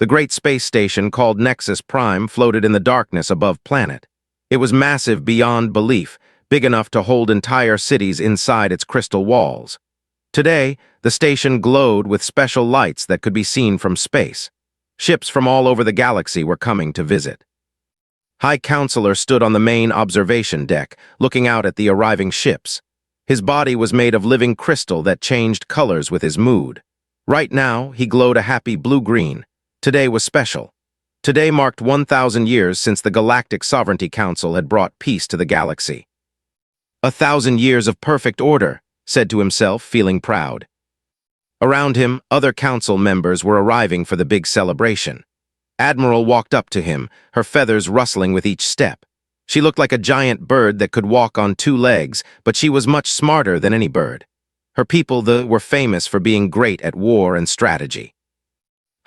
The great space station called Nexus Prime floated in the darkness above planet. It was massive beyond belief, big enough to hold entire cities inside its crystal walls. Today, the station glowed with special lights that could be seen from space. Ships from all over the galaxy were coming to visit. High Counselor stood on the main observation deck, looking out at the arriving ships. His body was made of living crystal that changed colors with his mood. Right now, he glowed a happy blue-green. Today was special. Today marked 1,000 years since the Galactic Sovereignty Council had brought peace to the galaxy. 1,000 years of perfect order, said to himself, feeling proud. Around him, other council members were arriving for the big celebration. Admiral walked up to him, her feathers rustling with each step. She looked like a giant bird that could walk on 2 legs, but she was much smarter than any bird. Her people, were famous for being great at war and strategy.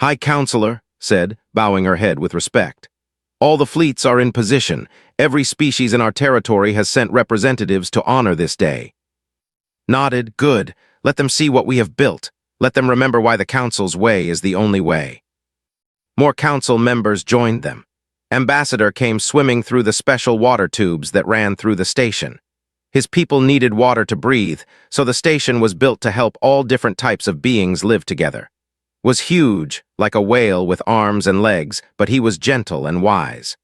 High Counselor, said, bowing her head with respect. All the fleets are in position. Every species in our territory has sent representatives to honor this day. Nodded, good. Let them see what we have built. Let them remember why the Council's way is the only way. More council members joined them. Ambassador came swimming through the special water tubes that ran through the station. His people needed water to breathe, so the station was built to help all different types of beings live together. Was huge, like a whale with arms and legs, but he was gentle and wise.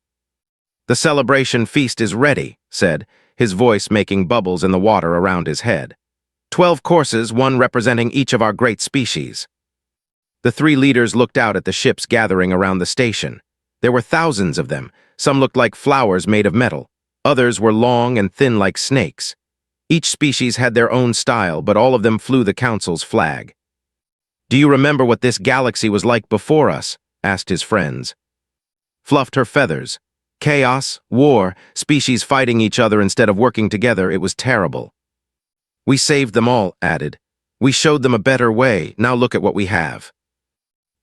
The celebration feast is ready, said, his voice making bubbles in the water around his head. 12 courses, one representing each of our great species. The 3 leaders looked out at the ships gathering around the station. There were thousands of them. Some looked like flowers made of metal. Others were long and thin like snakes. Each species had their own style, but all of them flew the Council's flag. Do you remember what this galaxy was like before us? Asked his friends. Fluffed her feathers. Chaos, war, species fighting each other instead of working together, it was terrible. We saved them all, added. We showed them a better way, now look at what we have.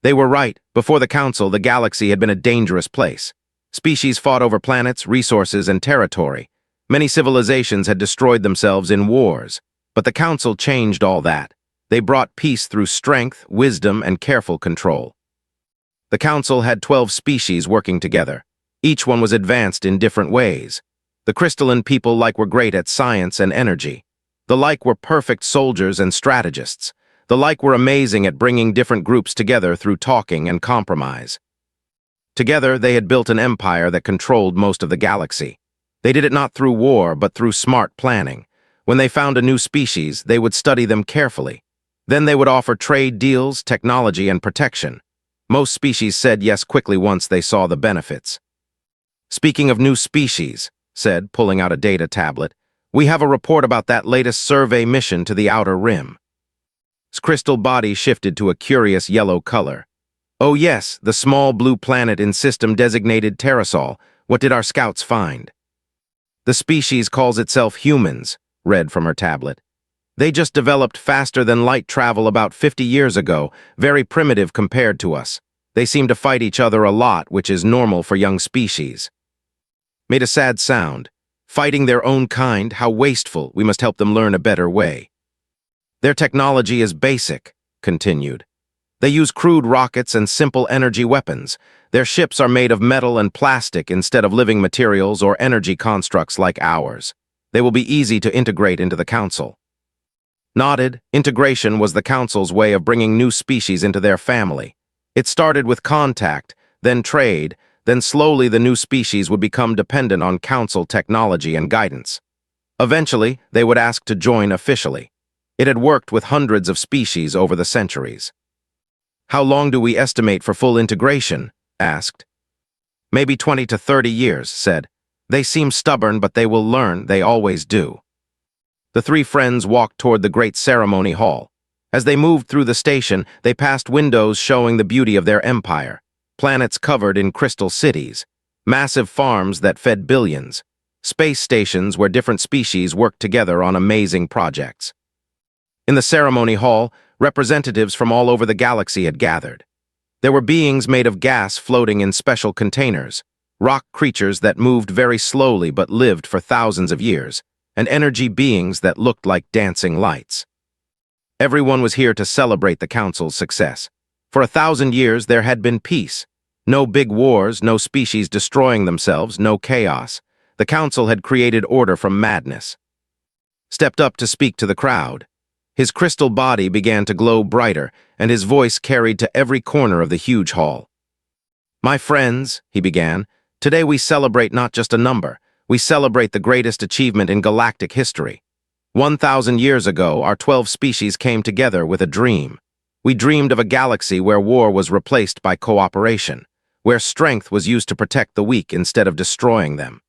They were right. Before the Council, the galaxy had been a dangerous place. Species fought over planets, resources, and territory. Many civilizations had destroyed themselves in wars. But the Council changed all that. They brought peace through strength, wisdom, and careful control. The Council had 12 species working together. Each one was advanced in different ways. The crystalline people were great at science and energy. The were perfect soldiers and strategists. The were amazing at bringing different groups together through talking and compromise. Together, they had built an empire that controlled most of the galaxy. They did it not through war, but through smart planning. When they found a new species, they would study them carefully. Then they would offer trade deals, technology, and protection. Most species said yes quickly once they saw the benefits. Speaking of new species, said, pulling out a data tablet, we have a report about that latest survey mission to the outer rim. His crystal body shifted to a curious yellow color. Oh yes, the small blue planet in system designated Terrasol. What did our scouts find? The species calls itself humans, read from her tablet. They just developed faster-than-light travel about 50 years ago, very primitive compared to us. They seem to fight each other a lot, which is normal for young species. Made a sad sound. Fighting their own kind, how wasteful. We must help them learn a better way. Their technology is basic, continued. They use crude rockets and simple energy weapons. Their ships are made of metal and plastic instead of living materials or energy constructs like ours. They will be easy to integrate into the Council. Nodded, integration was the Council's way of bringing new species into their family. It started with contact, then trade, then slowly the new species would become dependent on Council technology and guidance. Eventually, they would ask to join officially. It had worked with hundreds of species over the centuries. How long do we estimate for full integration? Asked. Maybe 20 to 30 years, said. They seem stubborn, but they will learn, they always do. The 3 friends walked toward the great ceremony hall. As they moved through the station, they passed windows showing the beauty of their empire. Planets covered in crystal cities. Massive farms that fed billions. Space stations where different species worked together on amazing projects. In the ceremony hall, representatives from all over the galaxy had gathered. There were beings made of gas floating in special containers, rock creatures that moved very slowly but lived for thousands of years, and energy beings that looked like dancing lights. Everyone was here to celebrate the Council's success. For 1,000 years there had been peace. No big wars, no species destroying themselves, no chaos. The council had created order from madness. Stepped up to speak to the crowd. His crystal body began to glow brighter, and his voice carried to every corner of the huge hall. "My friends," he began, "today we celebrate not just a number, we celebrate the greatest achievement in galactic history. 1,000 years ago, our 12 species came together with a dream. We dreamed of a galaxy where war was replaced by cooperation, where strength was used to protect the weak instead of destroying them."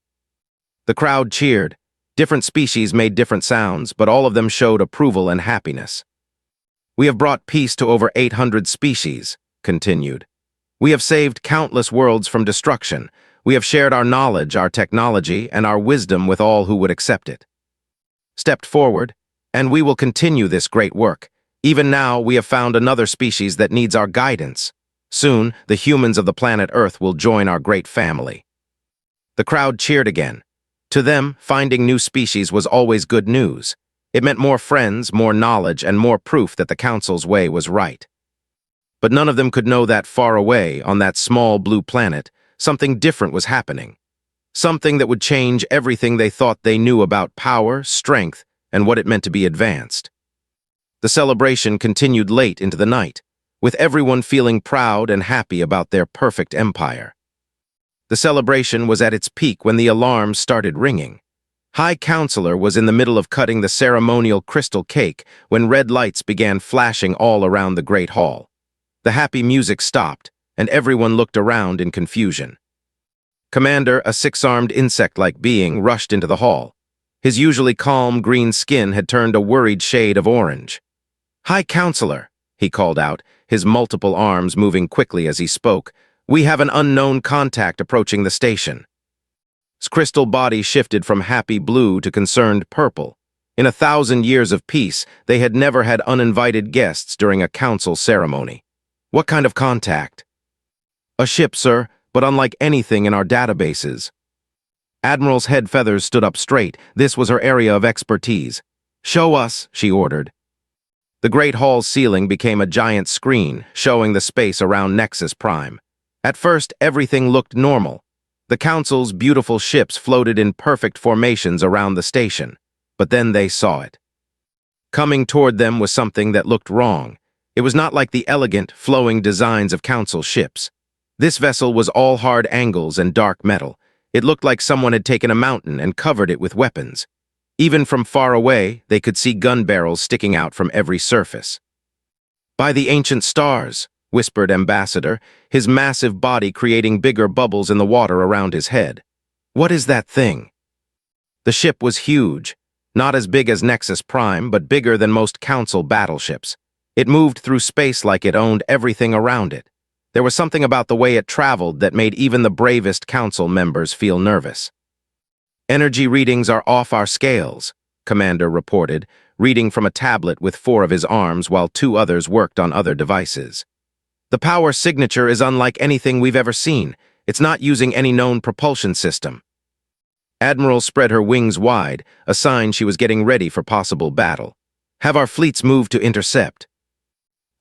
The crowd cheered. Different species made different sounds, but all of them showed approval and happiness. "We have brought peace to over 800 species," continued. "We have saved countless worlds from destruction. We have shared our knowledge, our technology, and our wisdom with all who would accept it. Stepped forward, and we will continue this great work. Even now, we have found another species that needs our guidance. Soon, the humans of the planet Earth will join our great family." The crowd cheered again. To them, finding new species was always good news. It meant more friends, more knowledge, and more proof that the Council's way was right. But none of them could know that far away, on that small blue planet, something different was happening. Something that would change everything they thought they knew about power, strength, and what it meant to be advanced. The celebration continued late into the night, with everyone feeling proud and happy about their perfect empire. The celebration was at its peak when the alarms started ringing. High Counselor was in the middle of cutting the ceremonial crystal cake when red lights began flashing all around the great hall. The happy music stopped, and everyone looked around in confusion. Commander, a six-armed insect-like being, rushed into the hall. His usually calm green skin had turned a worried shade of orange. "High Counselor," he called out, his multiple arms moving quickly as he spoke, "we have an unknown contact approaching the station." His crystal body shifted from happy blue to concerned purple. In 1,000 years of peace, they had never had uninvited guests during a council ceremony. "What kind of contact?" "A ship, sir, but unlike anything in our databases." Admiral's head feathers stood up straight. This was her area of expertise. "Show us," she ordered. The great hall's ceiling became a giant screen, showing the space around Nexus Prime. At first, everything looked normal. The Council's beautiful ships floated in perfect formations around the station, but then they saw it. Coming toward them was something that looked wrong. It was not like the elegant, flowing designs of Council ships. This vessel was all hard angles and dark metal. It looked like someone had taken a mountain and covered it with weapons. Even from far away, they could see gun barrels sticking out from every surface. "By the ancient stars," whispered Ambassador, his massive body creating bigger bubbles in the water around his head. "What is that thing?" The ship was huge, not as big as Nexus Prime, but bigger than most Council battleships. It moved through space like it owned everything around it. There was something about the way it traveled that made even the bravest Council members feel nervous. "Energy readings are off our scales," Commander reported, reading from a tablet with 4 of his arms while 2 others worked on other devices. "The power signature is unlike anything we've ever seen. It's not using any known propulsion system." Admiral spread her wings wide, a sign she was getting ready for possible battle. "Have our fleets move to intercept."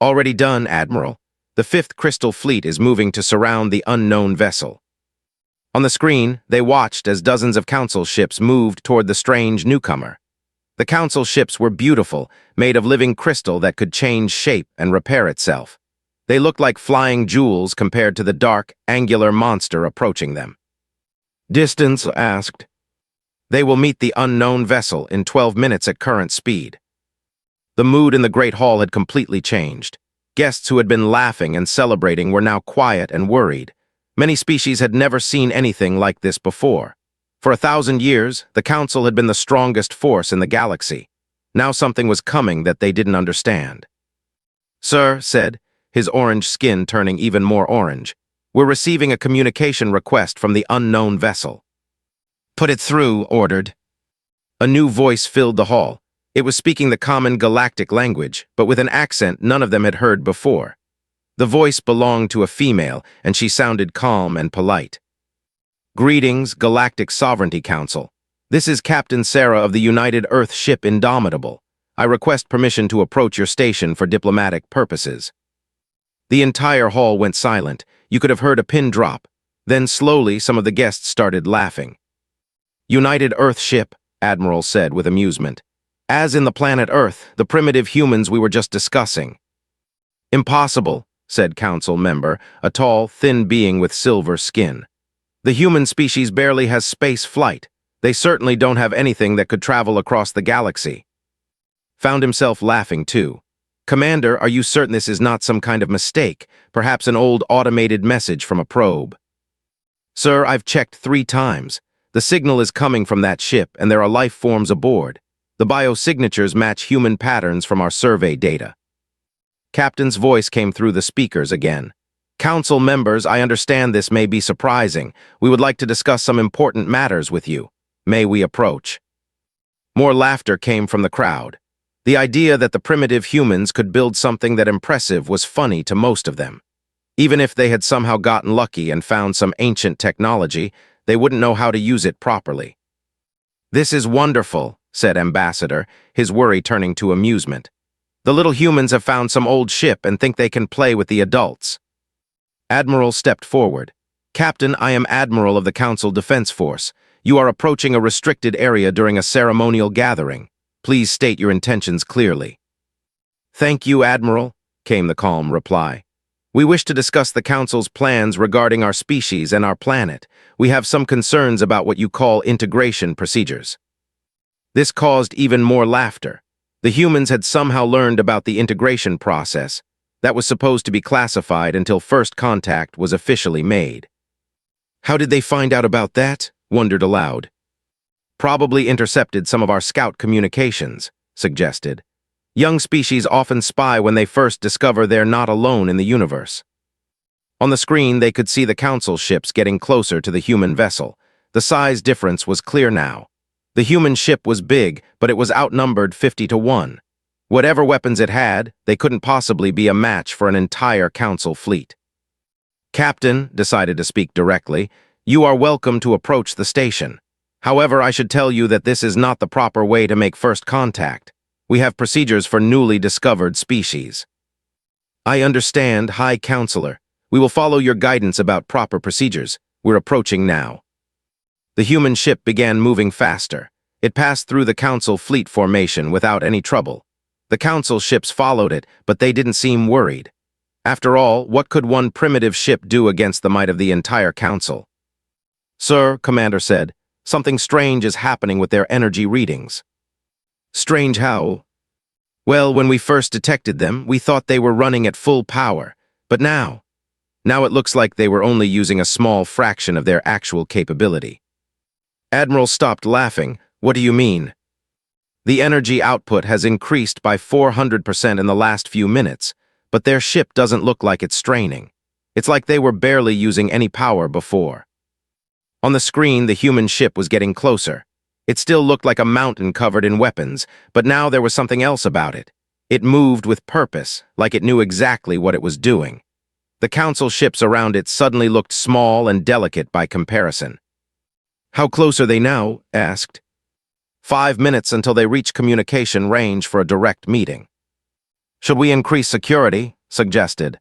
"Already done, Admiral. The 5th Crystal Fleet is moving to surround the unknown vessel." On the screen, they watched as dozens of Council ships moved toward the strange newcomer. The Council ships were beautiful, made of living crystal that could change shape and repair itself. They looked like flying jewels compared to the dark, angular monster approaching them. "Distance?" asked. "They will meet the unknown vessel in 12 minutes at current speed." The mood in the Great Hall had completely changed. Guests who had been laughing and celebrating were now quiet and worried. Many species had never seen anything like this before. For 1,000 years, the Council had been the strongest force in the galaxy. Now something was coming that they didn't understand. "Sir," said, his orange skin turning even more orange, "we're receiving a communication request from the unknown vessel." "Put it through," ordered. A new voice filled the hall. It was speaking the common galactic language, but with an accent none of them had heard before. The voice belonged to a female, and she sounded calm and polite. "Greetings, Galactic Sovereignty Council. This is Captain Sarah of the United Earth ship Indomitable. I request permission to approach your station for diplomatic purposes." The entire hall went silent. You could have heard a pin drop. Then slowly some of the guests started laughing. United Earth ship, Admiral said with amusement. As in the planet Earth, the primitive humans we were just discussing. Impossible, said council member, a tall, thin being with silver skin. The human species barely has space flight. They certainly don't have anything that could travel across the galaxy. Found himself laughing too. Commander, are you certain this is not some kind of mistake? Perhaps an old automated message from a probe? Sir, I've checked 3 times. The signal is coming from that ship, and there are life forms aboard. The biosignatures match human patterns from our survey data. Captain's voice came through the speakers again. Council members, I understand this may be surprising. We would like to discuss some important matters with you. May we approach? More laughter came from the crowd. The idea that the primitive humans could build something that impressive was funny to most of them. Even if they had somehow gotten lucky and found some ancient technology, they wouldn't know how to use it properly. This is wonderful, said Ambassador, his worry turning to amusement. The little humans have found some old ship and think they can play with the adults. Admiral stepped forward. Captain, I am Admiral of the Council Defense Force. You are approaching a restricted area during a ceremonial gathering. Please state your intentions clearly. Thank you, Admiral, came the calm reply. We wish to discuss the Council's plans regarding our species and our planet. We have some concerns about what you call integration procedures. This caused even more laughter. The humans had somehow learned about the integration process that was supposed to be classified until first contact was officially made. How did they find out about that? Wondered aloud. Probably intercepted some of our scout communications, suggested. Young species often spy when they first discover they're not alone in the universe. On the screen, they could see the Council ships getting closer to the human vessel. The size difference was clear now. The human ship was big, but it was outnumbered 50-1. Whatever weapons it had, they couldn't possibly be a match for an entire Council fleet. Captain decided to speak directly. You are welcome to approach the station. However, I should tell you that this is not the proper way to make first contact. We have procedures for newly discovered species. I understand, High Counselor. We will follow your guidance about proper procedures. We're approaching now. The human ship began moving faster. It passed through the Council fleet formation without any trouble. The Council ships followed it, but they didn't seem worried. After all, what could one primitive ship do against the might of the entire Council? Sir, Commander said, something strange is happening with their energy readings. Strange how? Well, when we first detected them, we thought they were running at full power. But now it looks like they were only using a small fraction of their actual capability. Admiral stopped laughing. What do you mean? The energy output has increased by 400% in the last few minutes, but their ship doesn't look like it's straining. It's like they were barely using any power before. On the screen, the human ship was getting closer. It still looked like a mountain covered in weapons, but now there was something else about it. It moved with purpose, like it knew exactly what it was doing. The Council ships around it suddenly looked small and delicate by comparison. How close are they now? Asked. 5 minutes until they reach communication range for a direct meeting. Should we increase security? Suggested.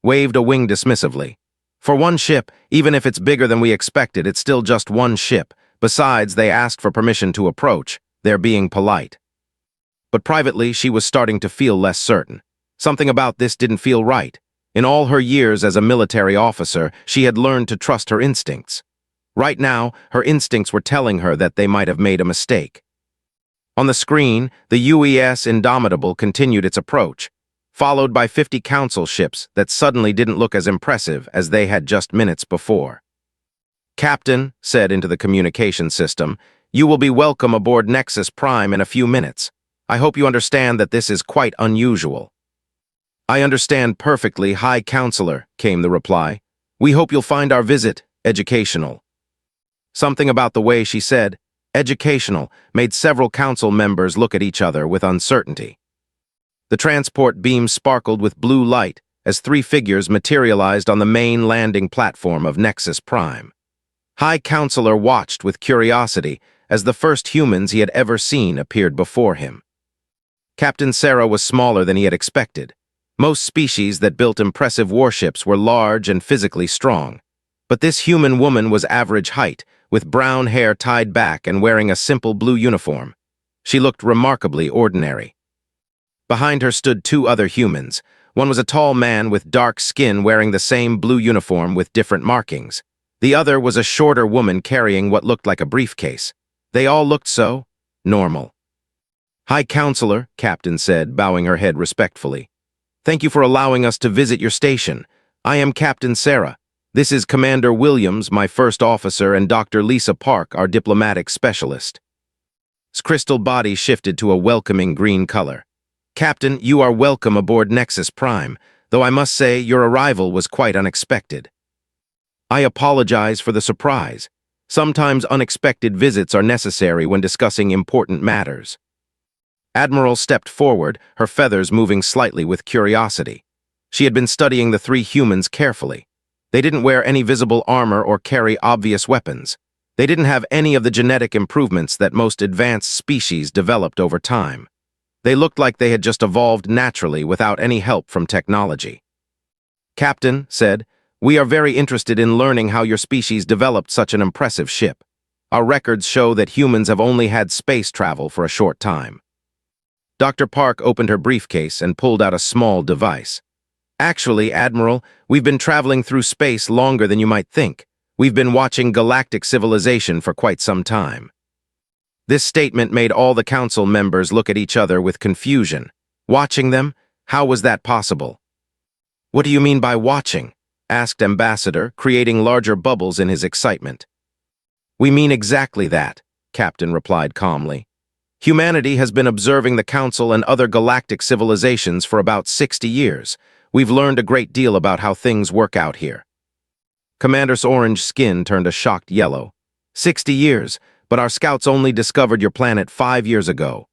Waved a wing dismissively. For one ship, even if it's bigger than we expected, it's still just one ship. Besides, they asked for permission to approach. They're being polite. But privately, she was starting to feel less certain. Something about this didn't feel right. In all her years as a military officer, she had learned to trust her instincts. Right now, her instincts were telling her that they might have made a mistake. On the screen, the UES Indomitable continued its approach, followed by 50 Council ships that suddenly didn't look as impressive as they had just minutes before. Captain said into the communication system, you will be welcome aboard Nexus Prime in a few minutes. I hope you understand that this is quite unusual. I understand perfectly, High Counselor, came the reply. We hope you'll find our visit educational. Something about the way she said, educational, made several Council members look at each other with uncertainty. The transport beam sparkled with blue light as 3 figures materialized on the main landing platform of Nexus Prime. High Counselor watched with curiosity as the first humans he had ever seen appeared before him. Captain Sarah was smaller than he had expected. Most species that built impressive warships were large and physically strong. But this human woman was average height, with brown hair tied back and wearing a simple blue uniform. She looked remarkably ordinary. Behind her stood two other humans. One was a tall man with dark skin wearing the same blue uniform with different markings. The other was a shorter woman carrying what looked like a briefcase. They all looked so normal. "High Counselor," Captain said, bowing her head respectfully. "Thank you for allowing us to visit your station. I am Captain Sarah. This is Commander Williams, my first officer, and Dr. Lisa Park, our diplomatic specialist." His crystal body shifted to a welcoming green color. "Captain, you are welcome aboard Nexus Prime, though I must say your arrival was quite unexpected." "I apologize for the surprise. Sometimes unexpected visits are necessary when discussing important matters." Admiral stepped forward, her feathers moving slightly with curiosity. She had been studying the three humans carefully. They didn't wear any visible armor or carry obvious weapons. They didn't have any of the genetic improvements that most advanced species developed over time. They looked like they had just evolved naturally without any help from technology. "Captain," said, "we are very interested in learning how your species developed such an impressive ship. Our records show that humans have only had space travel for a short time." Dr. Park opened her briefcase and pulled out a small device. "Actually, Admiral, we've been traveling through space longer than you might think. We've been watching galactic civilization for quite some time." This statement made all the council members look at each other with confusion. Watching them? How was that possible? "What do you mean by watching?" asked Ambassador, creating larger bubbles in his excitement. "We mean exactly that," Captain replied calmly. "Humanity has been observing the Council and other galactic civilizations for about 60 years. We've learned a great deal about how things work out here." Commander's orange skin turned a shocked yellow. 60 years, but our scouts only discovered your planet 5 years ago."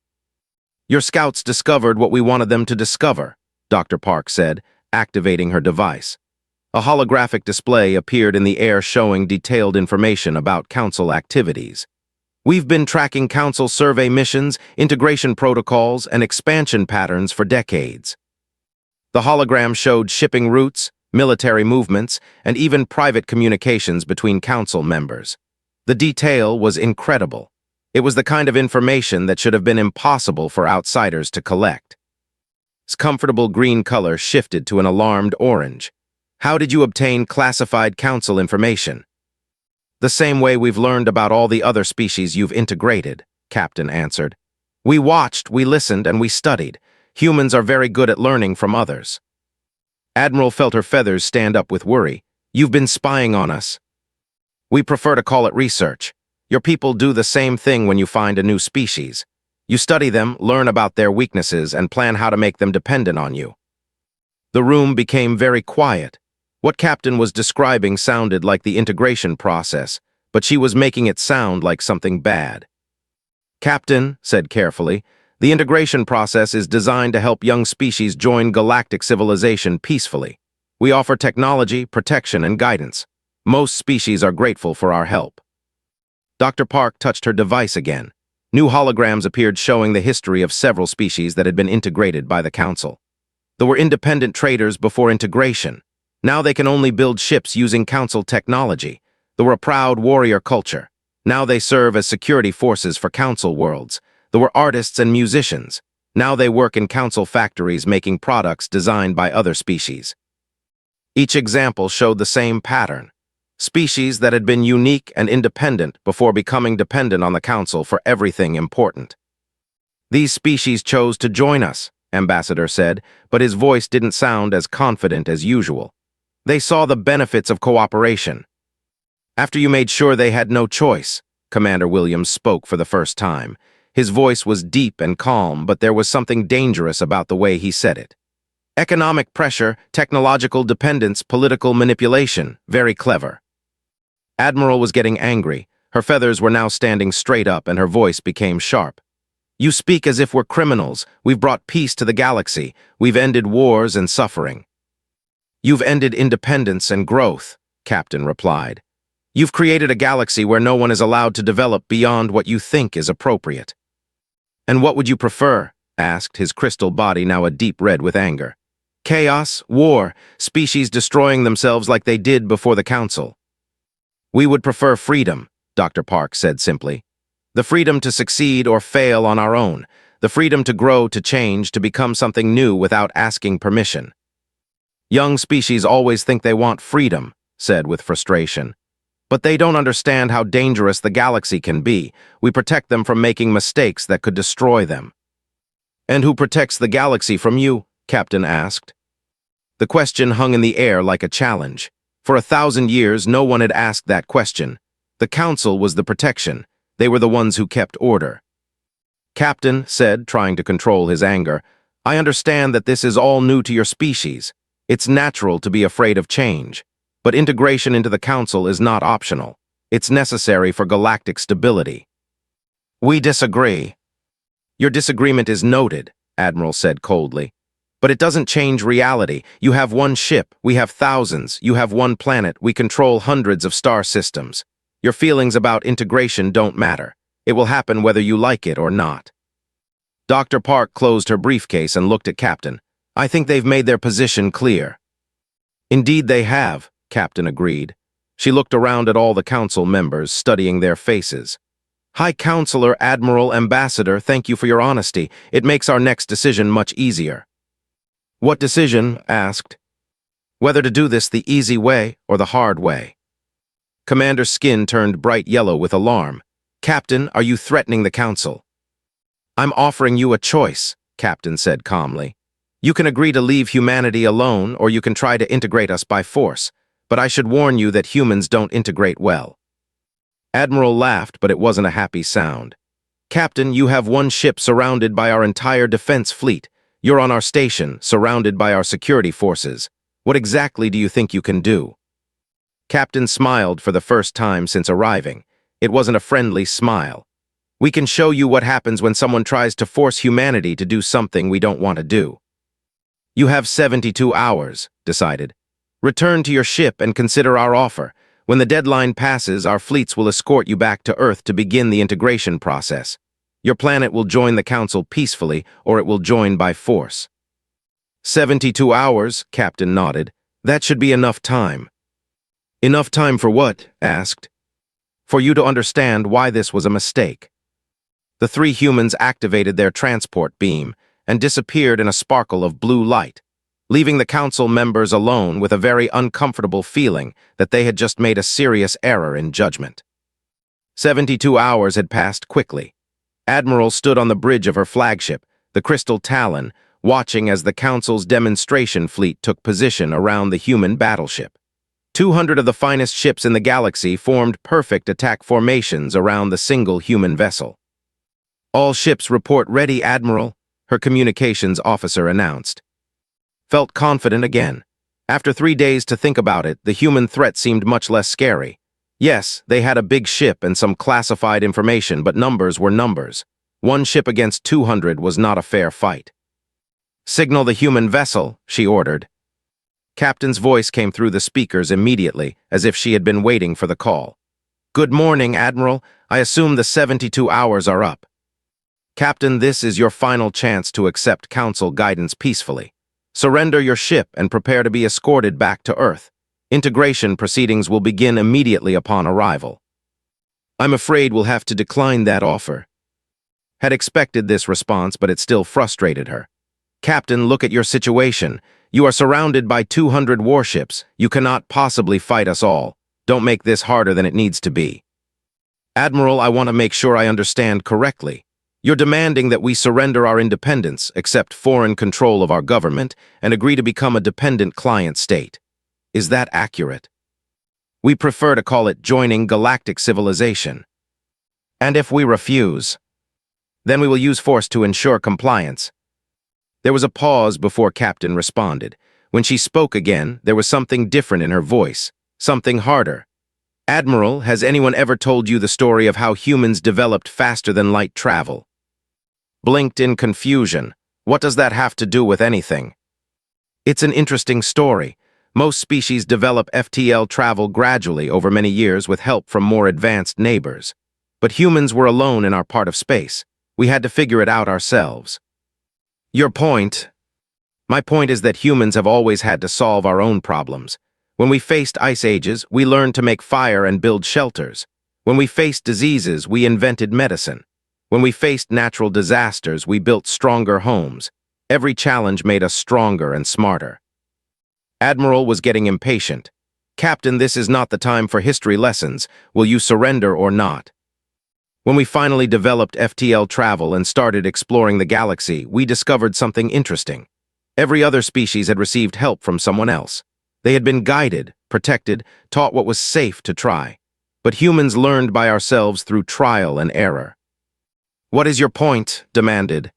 "Your scouts discovered what we wanted them to discover," Dr. Park said, activating her device. A holographic display appeared in the air showing detailed information about Council activities. "We've been tracking Council survey missions, integration protocols, and expansion patterns for decades." The hologram showed shipping routes, military movements, and even private communications between Council members. The detail was incredible. It was the kind of information that should have been impossible for outsiders to collect. Its comfortable green color shifted to an alarmed orange. "How did you obtain classified Council information?" "The same way we've learned about all the other species you've integrated," Captain answered. "We watched, we listened, and we studied. Humans are very good at learning from others." Admiral felt her feathers stand up with worry. "You've been spying on us." "We prefer to call it research. Your people do the same thing when you find a new species. You study them, learn about their weaknesses, and plan how to make them dependent on you." The room became very quiet. What Captain was describing sounded like the integration process, but she was making it sound like something bad. "Captain," said carefully, "the integration process is designed to help young species join galactic civilization peacefully. We offer technology, protection, and guidance. Most species are grateful for our help." Dr. Park touched her device again. New holograms appeared showing the history of several species that had been integrated by the Council. There were independent traders before integration. Now they can only build ships using Council technology. There were a proud warrior culture. Now they serve as security forces for Council worlds. There were artists and musicians. Now they work in Council factories making products designed by other species. Each example showed the same pattern. Species that had been unique and independent before becoming dependent on the Council for everything important. "These species chose to join us," Ambassador said, but his voice didn't sound as confident as usual. "They saw the benefits of cooperation." "After you made sure they had no choice," Commander Williams spoke for the first time. His voice was deep and calm, but there was something dangerous about the way he said it. "Economic pressure, technological dependence, political manipulation, very clever." Admiral was getting angry. Her feathers were now standing straight up and her voice became sharp. "You speak as if we're criminals. We've brought peace to the galaxy. We've ended wars and suffering." "You've ended independence and growth," Captain replied. "You've created a galaxy where no one is allowed to develop beyond what you think is appropriate." "And what would you prefer?" asked, his crystal body now a deep red with anger. Chaos, war, species destroying themselves like they did before the Council. We would prefer freedom, Dr. Park said simply. The freedom to succeed or fail on our own. The freedom to grow, to change, to become something new without asking permission. Young species always think they want freedom, said with frustration. But they don't understand how dangerous the galaxy can be. We protect them from making mistakes that could destroy them. And who protects the galaxy from you? Captain asked. The question hung in the air like a challenge. For 1,000 years, no one had asked that question. The Council was the protection. They were the ones who kept order. Captain said, trying to control his anger, I understand that this is all new to your species. It's natural to be afraid of change. But integration into the Council is not optional. It's necessary for galactic stability. We disagree. Your disagreement is noted, Admiral said coldly. But it doesn't change reality. You have one ship, we have thousands. You have one planet, we control hundreds of star systems. Your feelings about integration don't matter. It will happen whether you like it or not. Dr. Park closed her briefcase and looked at Captain. I think they've made their position clear. Indeed they have, Captain agreed. She looked around at all the Council members, studying their faces. High Counselor, Admiral, Ambassador, thank you for your honesty. It makes our next decision much easier. What decision? Asked. Whether to do this the easy way or the hard way. Commander's skin turned bright yellow with alarm. Captain, are you threatening the Council? I'm offering you a choice, Captain said calmly. You can agree to leave humanity alone, or you can try to integrate us by force. But I should warn you that humans don't integrate well. Admiral laughed, but it wasn't a happy sound. Captain, you have one ship surrounded by our entire defense fleet. You're on our station, surrounded by our security forces. What exactly do you think you can do? Captain smiled for the first time since arriving. It wasn't a friendly smile. We can show you what happens when someone tries to force humanity to do something we don't want to do. You have 72 hours, decided. Return to your ship and consider our offer. When the deadline passes, our fleets will escort you back to Earth to begin the integration process. Your planet will join the Council peacefully, or it will join by force. 72 hours, Captain nodded. That should be enough time. Enough time for what? Asked. For you to understand why this was a mistake. The three humans activated their transport beam and disappeared in a sparkle of blue light, leaving the Council members alone with a very uncomfortable feeling that they had just made a serious error in judgment. 72 hours had passed quickly. Admiral stood on the bridge of her flagship, the Crystal Talon, watching as the Council's demonstration fleet took position around the human battleship. 200 of the finest ships in the galaxy formed perfect attack formations around the single human vessel. All ships report ready, Admiral, her communications officer announced. Felt confident again. After 3 days to think about it, the human threat seemed much less scary. Yes, they had a big ship and some classified information, but numbers were numbers. One ship against 200 was not a fair fight. Signal the human vessel, she ordered. Captain's voice came through the speakers immediately, as if she had been waiting for the call. Good morning, Admiral. I assume the 72 hours are up. Captain, this is your final chance to accept Council guidance peacefully. Surrender your ship and prepare to be escorted back to Earth. Integration proceedings will begin immediately upon arrival. I'm afraid we'll have to decline that offer. Had expected this response, but it still frustrated her. Captain, look at your situation. You are surrounded by 200 warships. You cannot possibly fight us all. Don't make this harder than it needs to be. Admiral, I want to make sure I understand correctly. You're demanding that we surrender our independence, accept foreign control of our government, and agree to become a dependent client state. Is that accurate? We prefer to call it joining galactic civilization. And if we refuse, then we will use force to ensure compliance. There was a pause before Captain responded. When she spoke again, there was something different in her voice, something harder. Admiral, has anyone ever told you the story of how humans developed faster-than-light travel? Blinked in confusion. What does that have to do with anything? It's an interesting story. Most species develop FTL travel gradually over many years with help from more advanced neighbors. But humans were alone in our part of space. We had to figure it out ourselves. Your point. My point is that humans have always had to solve our own problems. When we faced ice ages, we learned to make fire and build shelters. When we faced diseases, we invented medicine. When we faced natural disasters, we built stronger homes. Every challenge made us stronger and smarter. Admiral was getting impatient. Captain, this is not the time for history lessons. Will you surrender or not? When we finally developed FTL travel and started exploring the galaxy, we discovered something interesting. Every other species had received help from someone else. They had been guided, protected, taught what was safe to try. But humans learned by ourselves through trial and error. What is your point? Demanded.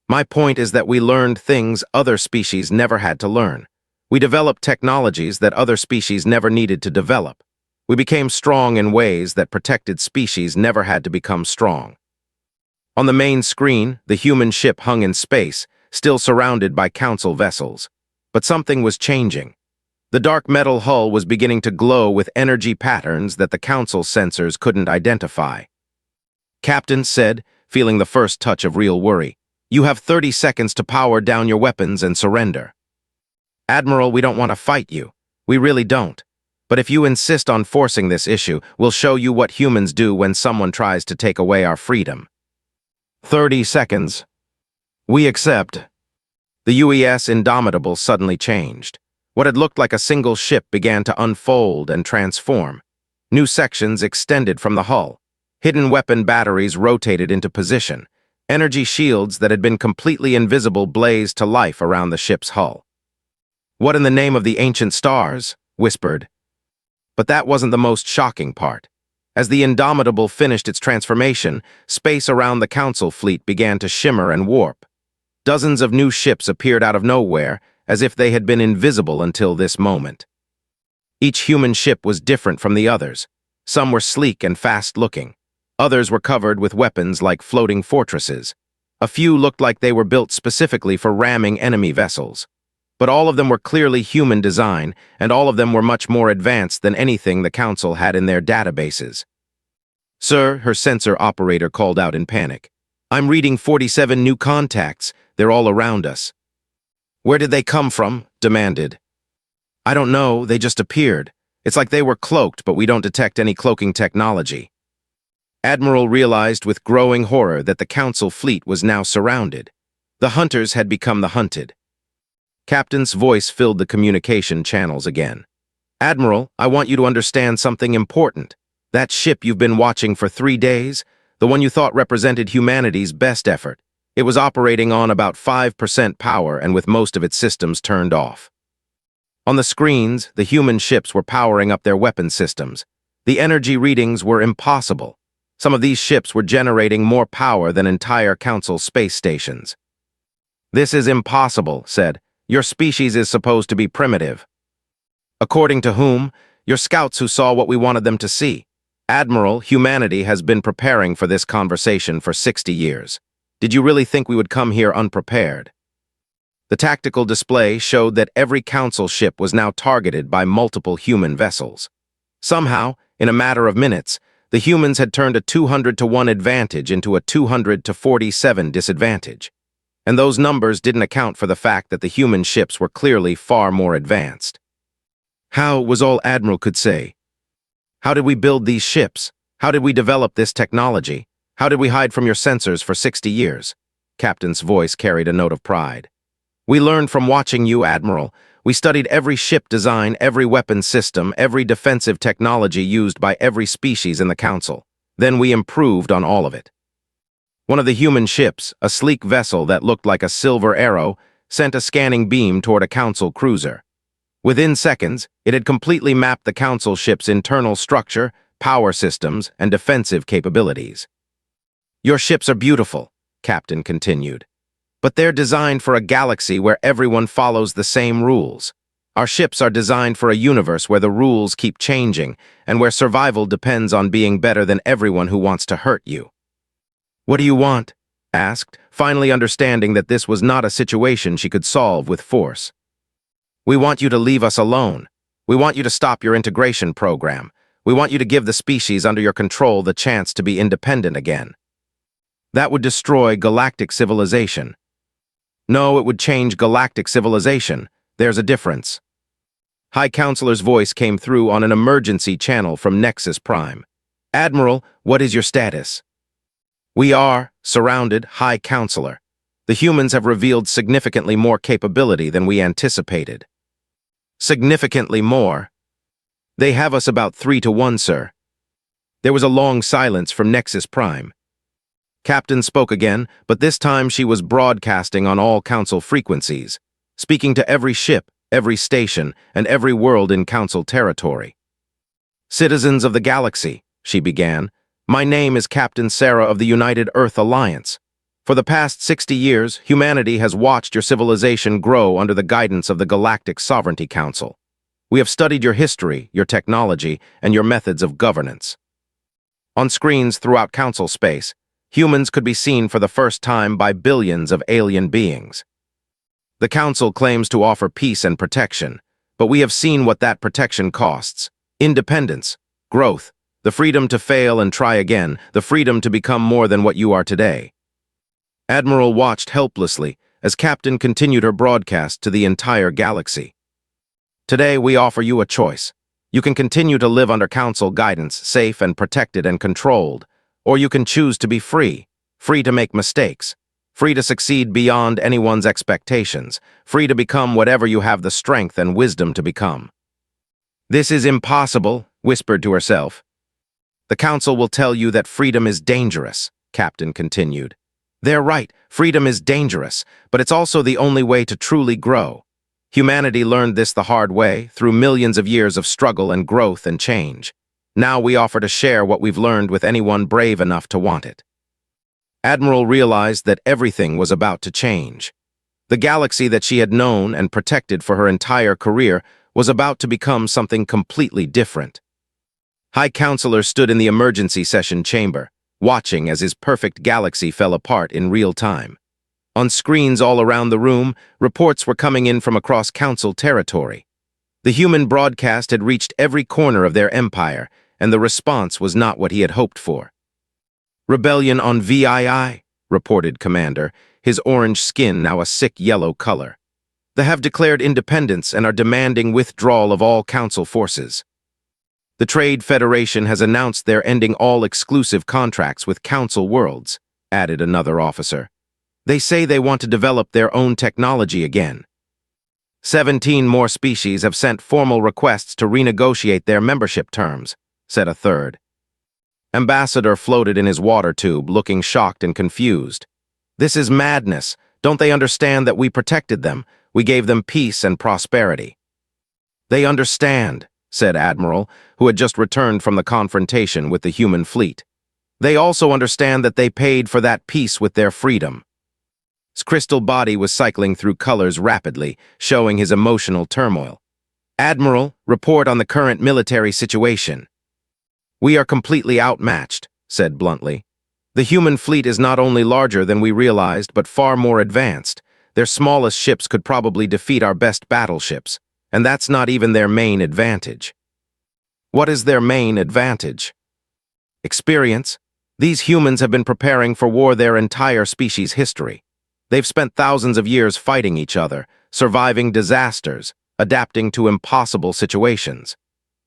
My point is that we learned things other species never had to learn. We developed technologies that other species never needed to develop. We became strong in ways that protected species never had to become strong. On the main screen, the human ship hung in space, still surrounded by Council vessels. But something was changing. The dark metal hull was beginning to glow with energy patterns that the Council sensors couldn't identify. Captain said, feeling the first touch of real worry, "You have 30 seconds to power down your weapons and surrender." Admiral, we don't want to fight you. We really don't. But if you insist on forcing this issue, we'll show you what humans do when someone tries to take away our freedom. 30 seconds. We accept. The UES Indomitable suddenly changed. What had looked like a single ship began to unfold and transform. New sections extended from the hull. Hidden weapon batteries rotated into position. Energy shields that had been completely invisible blazed to life around the ship's hull. "What in the name of the ancient stars?" whispered. But that wasn't the most shocking part. As the Indomitable finished its transformation, space around the Council fleet began to shimmer and warp. Dozens of new ships appeared out of nowhere, as if they had been invisible until this moment. Each human ship was different from the others. Some were sleek and fast-looking. Others were covered with weapons like floating fortresses. A few looked like they were built specifically for ramming enemy vessels. But all of them were clearly human design, and all of them were much more advanced than anything the Council had in their databases. "Sir," her sensor operator called out in panic. "I'm reading 47 new contacts. They're all around us." "Where did they come from?" demanded. "I don't know, they just appeared. It's like they were cloaked, but we don't detect any cloaking technology." Admiral realized with growing horror that the Council fleet was now surrounded. The hunters had become the hunted. Captain's voice filled the communication channels again. "Admiral, I want you to understand something important. That ship you've been watching for 3 days, the one you thought represented humanity's best effort, it was operating on about 5% power and with most of its systems turned off. On the screens, the human ships were powering up their weapon systems. The energy readings were impossible. Some of these ships were generating more power than entire Council space stations." "This is impossible," said. "Your species is supposed to be primitive." "According to whom? Your scouts who saw what we wanted them to see. Admiral, humanity has been preparing for this conversation for 60 years. Did you really think we would come here unprepared?" The tactical display showed that every Council ship was now targeted by multiple human vessels. Somehow, in a matter of minutes, the humans had turned a 200-to-1 advantage into a 200-to-47 disadvantage. And those numbers didn't account for the fact that the human ships were clearly far more advanced. "How," was all Admiral could say. "How did we build these ships? How did we develop this technology? How did we hide from your sensors for 60 years? Captain's voice carried a note of pride. "We learned from watching you, Admiral. We studied every ship design, every weapon system, every defensive technology used by every species in the Council. Then we improved on all of it." One of the human ships, a sleek vessel that looked like a silver arrow, sent a scanning beam toward a Council cruiser. Within seconds, it had completely mapped the Council ship's internal structure, power systems, and defensive capabilities. "Your ships are beautiful," Captain continued. "But they're designed for a galaxy where everyone follows the same rules. Our ships are designed for a universe where the rules keep changing and where survival depends on being better than everyone who wants to hurt you." "What do you want?" asked, finally understanding that this was not a situation she could solve with force. "We want you to leave us alone. We want you to stop your integration program. We want you to give the species under your control the chance to be independent again. That would destroy galactic civilization." No, it would change galactic civilization. There's a difference. High Counselor's voice came through on an emergency channel from Nexus Prime. Admiral, what is your status? We are surrounded, High Counselor. The humans have revealed significantly more capability than we anticipated. Significantly more? They have us about 3-1, sir. There was a long silence from Nexus Prime. Captain spoke again, but this time she was broadcasting on all Council frequencies, speaking to every ship, every station, and every world in Council territory. Citizens of the galaxy, she began, my name is Captain Sarah of the United Earth Alliance. For the past 60 years, humanity has watched your civilization grow under the guidance of the Galactic Sovereignty Council. We have studied your history, your technology, and your methods of governance. On screens throughout Council space, humans could be seen for the first time by billions of alien beings. The Council claims to offer peace and protection, but we have seen what that protection costs. Independence, growth, the freedom to fail and try again, the freedom to become more than what you are today. Admiral watched helplessly as Captain continued her broadcast to the entire galaxy. Today, we offer you a choice. You can continue to live under Council guidance, safe and protected and controlled, or you can choose to be free, free to make mistakes, free to succeed beyond anyone's expectations, free to become whatever you have the strength and wisdom to become. This is impossible, whispered to herself. The Council will tell you that freedom is dangerous, Captain continued. They're right, freedom is dangerous, but it's also the only way to truly grow. Humanity learned this the hard way, through millions of years of struggle and growth and change. Now we offer to share what we've learned with anyone brave enough to want it. Admiral realized that everything was about to change. The galaxy that she had known and protected for her entire career was about to become something completely different. High Counselor stood in the emergency session chamber, watching as his perfect galaxy fell apart in real time. On screens all around the room, reports were coming in from across Council territory. The human broadcast had reached every corner of their empire, and the response was not what he had hoped for. Rebellion on VII, reported Commander, his orange skin now a sick yellow color. They have declared independence and are demanding withdrawal of all Council forces. The Trade Federation has announced they're ending all exclusive contracts with Council worlds, added another officer. They say they want to develop their own technology again. 17 more species have sent formal requests to renegotiate their membership terms, said a third. Ambassador floated in his water tube, looking shocked and confused. This is madness. Don't they understand that we protected them? We gave them peace and prosperity. They understand, said Admiral, who had just returned from the confrontation with the human fleet. They also understand that they paid for that peace with their freedom. His crystal body was cycling through colors rapidly, showing his emotional turmoil. Admiral, report on the current military situation. We are completely outmatched, said bluntly. The human fleet is not only larger than we realized, but far more advanced. Their smallest ships could probably defeat our best battleships, and that's not even their main advantage. What is their main advantage? Experience. These humans have been preparing for war their entire species' history. They've spent thousands of years fighting each other, surviving disasters, adapting to impossible situations.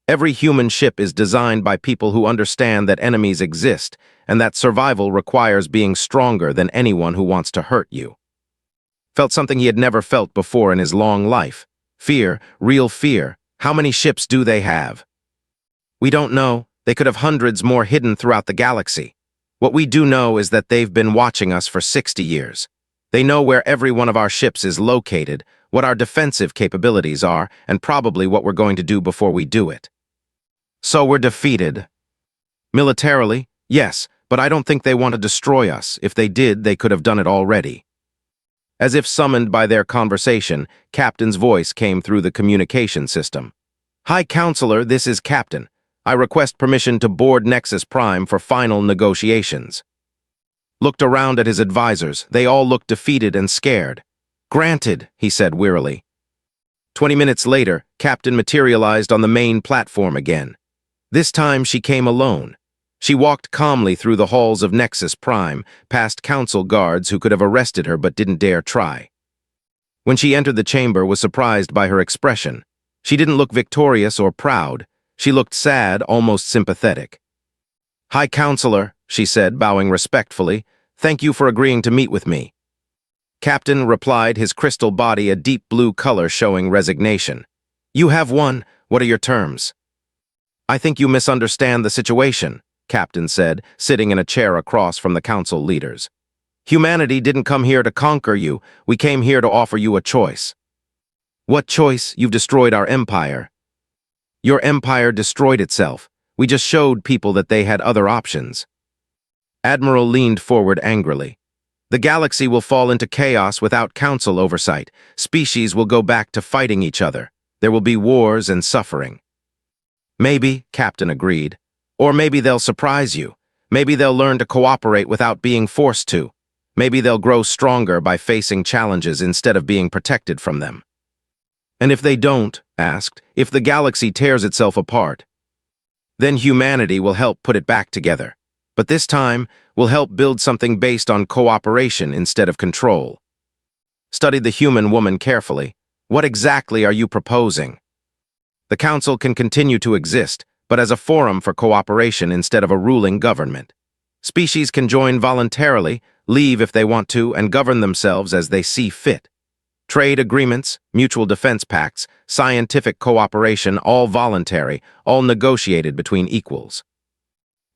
Every human ship is designed by people who understand that enemies exist and that survival requires being stronger than anyone who wants to hurt you. Felt something he had never felt before in his long life. Fear, real fear. How many ships do they have? We don't know. They could have hundreds more hidden throughout the galaxy. What we do know is that they've been watching us for 60 years. They know where every one of our ships is located, what our defensive capabilities are, and probably what we're going to do before we do it. So we're defeated. Militarily, yes, but I don't think they want to destroy us. If they did, they could have done it already. As if summoned by their conversation, Captain's voice came through the communication system. High Counselor, this is Captain. I request permission to board Nexus Prime for final negotiations. Looked around at his advisors. They all looked defeated and scared. Granted, he said wearily. 20 minutes later, Captain materialized on the main platform again. This time she came alone. She walked calmly through the halls of Nexus Prime, past Council guards who could have arrested her but didn't dare try. When she entered the chamber, was surprised by her expression. She didn't look victorious or proud. She looked sad, almost sympathetic. "High Counselor," she said, bowing respectfully, "thank you for agreeing to meet with me." Captain replied, his crystal body a deep blue color showing resignation. "You have won. What are your terms?" "I think you misunderstand the situation," Captain said, sitting in a chair across from the council leaders. "Humanity didn't come here to conquer you. We came here to offer you a choice." "What choice? You've destroyed our empire." "Your empire destroyed itself. We just showed people that they had other options." Admiral leaned forward angrily. "The galaxy will fall into chaos without council oversight. Species will go back to fighting each other. There will be wars and suffering." "Maybe," Captain agreed. "Or maybe they'll surprise you. Maybe they'll learn to cooperate without being forced to. Maybe they'll grow stronger by facing challenges instead of being protected from them." "And if they don't," asked, "if the galaxy tears itself apart?" "Then humanity will help put it back together. But this time, we'll help build something based on cooperation instead of control." Studied the human woman carefully. "What exactly are you proposing?" "The council can continue to exist, but as a forum for cooperation instead of a ruling government. Species can join voluntarily, leave if they want to, and govern themselves as they see fit. Trade agreements, mutual defense pacts, scientific cooperation, all voluntary, all negotiated between equals."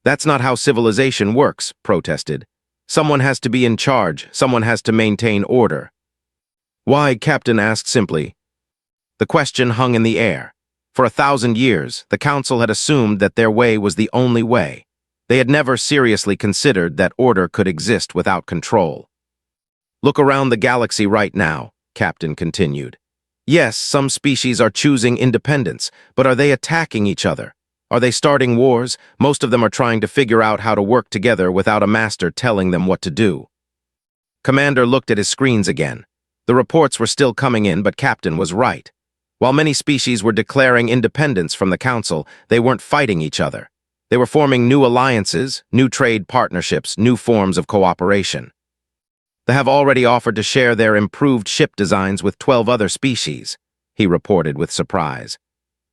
"That's not how civilization works," protested. "Someone has to be in charge, someone has to maintain order." "Why?" Captain asked simply. The question hung in the air. For 1,000 years, the council had assumed that their way was the only way. They had never seriously considered that order could exist without control. "Look around the galaxy right now," Captain continued. "Yes, some species are choosing independence, but are they attacking each other? Are they starting wars? Most of them are trying to figure out how to work together without a master telling them what to do." Commander looked at his screens again. The reports were still coming in, but Captain was right. While many species were declaring independence from the council, they weren't fighting each other. They were forming new alliances, new trade partnerships, new forms of cooperation. "They have already offered to share their improved ship designs with 12 other species," he reported with surprise.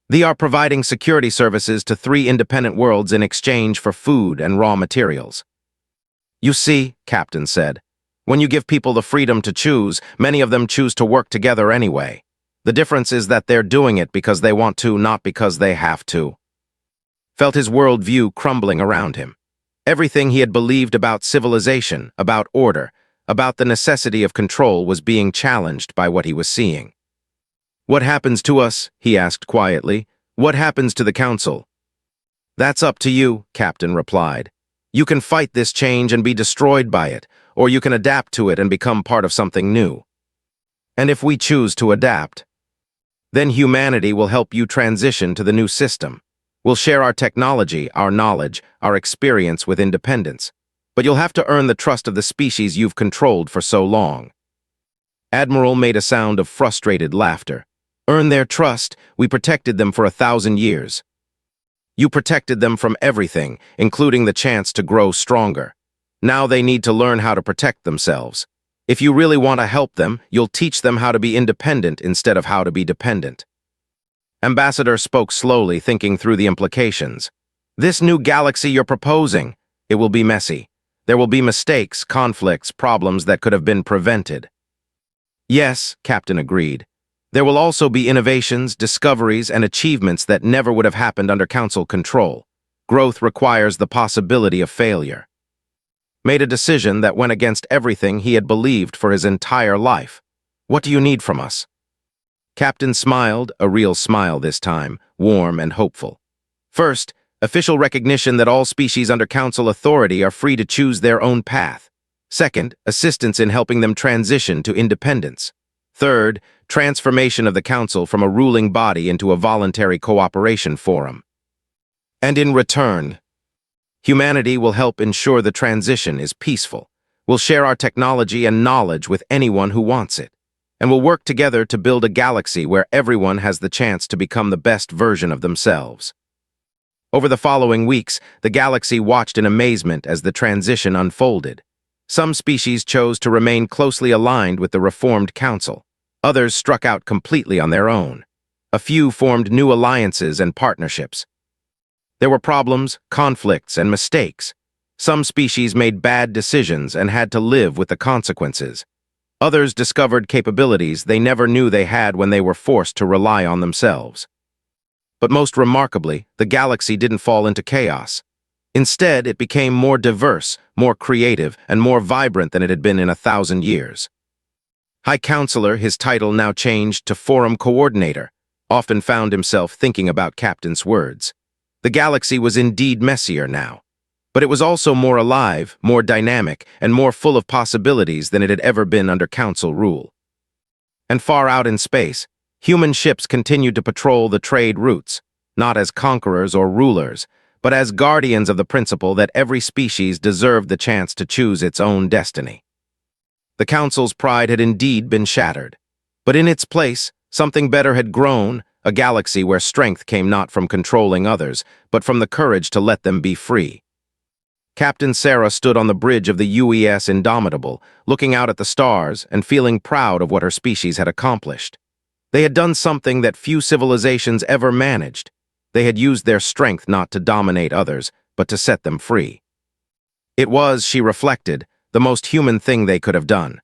"They are providing security services to 3 independent worlds in exchange for food and raw materials." "You see," Captain said, "when you give people the freedom to choose, many of them choose to work together anyway. The difference is that they're doing it because they want to, not because they have to." Felt his worldview crumbling around him. Everything he had believed about civilization, about order, about the necessity of control was being challenged by what he was seeing. "What happens to us?" he asked quietly. "What happens to the council?" "That's up to you," Captain replied. "You can fight this change and be destroyed by it, or you can adapt to it and become part of something new. And if we choose to adapt, then humanity will help you transition to the new system. We'll share our technology, our knowledge, our experience with independence. But you'll have to earn the trust of the species you've controlled for so long." Admiral made a sound of frustrated laughter. "Earn their trust? We protected them for 1,000 years. You protected them from everything, including the chance to grow stronger. Now they need to learn how to protect themselves. If you really want to help them, you'll teach them how to be independent instead of how to be dependent." Ambassador spoke slowly, thinking through the implications. "This new galaxy you're proposing, it will be messy. There will be mistakes, conflicts, problems that could have been prevented." "Yes," Captain agreed. "There will also be innovations, discoveries, and achievements that never would have happened under council control. Growth requires the possibility of failure." Made a decision that went against everything he had believed for his entire life. "What do you need from us?" Captain smiled, a real smile this time, warm and hopeful. "First, official recognition that all species under council authority are free to choose their own path. Second, assistance in helping them transition to independence. Third, transformation of the council from a ruling body into a voluntary cooperation forum. And in return, humanity will help ensure the transition is peaceful. We'll share our technology and knowledge with anyone who wants it. And we'll work together to build a galaxy where everyone has the chance to become the best version of themselves." Over the following weeks, the galaxy watched in amazement as the transition unfolded. Some species chose to remain closely aligned with the reformed council. Others struck out completely on their own. A few formed new alliances and partnerships. There were problems, conflicts, and mistakes. Some species made bad decisions and had to live with the consequences. Others discovered capabilities they never knew they had when they were forced to rely on themselves. But most remarkably, the galaxy didn't fall into chaos. Instead, it became more diverse, more creative, and more vibrant than it had been in 1,000 years. High Counselor, his title now changed to Forum Coordinator, often found himself thinking about Captain's words. The galaxy was indeed messier now. But it was also more alive, more dynamic, and more full of possibilities than it had ever been under Council rule. And far out in space, human ships continued to patrol the trade routes, not as conquerors or rulers, but as guardians of the principle that every species deserved the chance to choose its own destiny. The Council's pride had indeed been shattered. But in its place, something better had grown, a galaxy where strength came not from controlling others, but from the courage to let them be free. Captain Sarah stood on the bridge of the UES Indomitable, looking out at the stars and feeling proud of what her species had accomplished. They had done something that few civilizations ever managed. They had used their strength not to dominate others, but to set them free. It was, she reflected, the most human thing they could have done.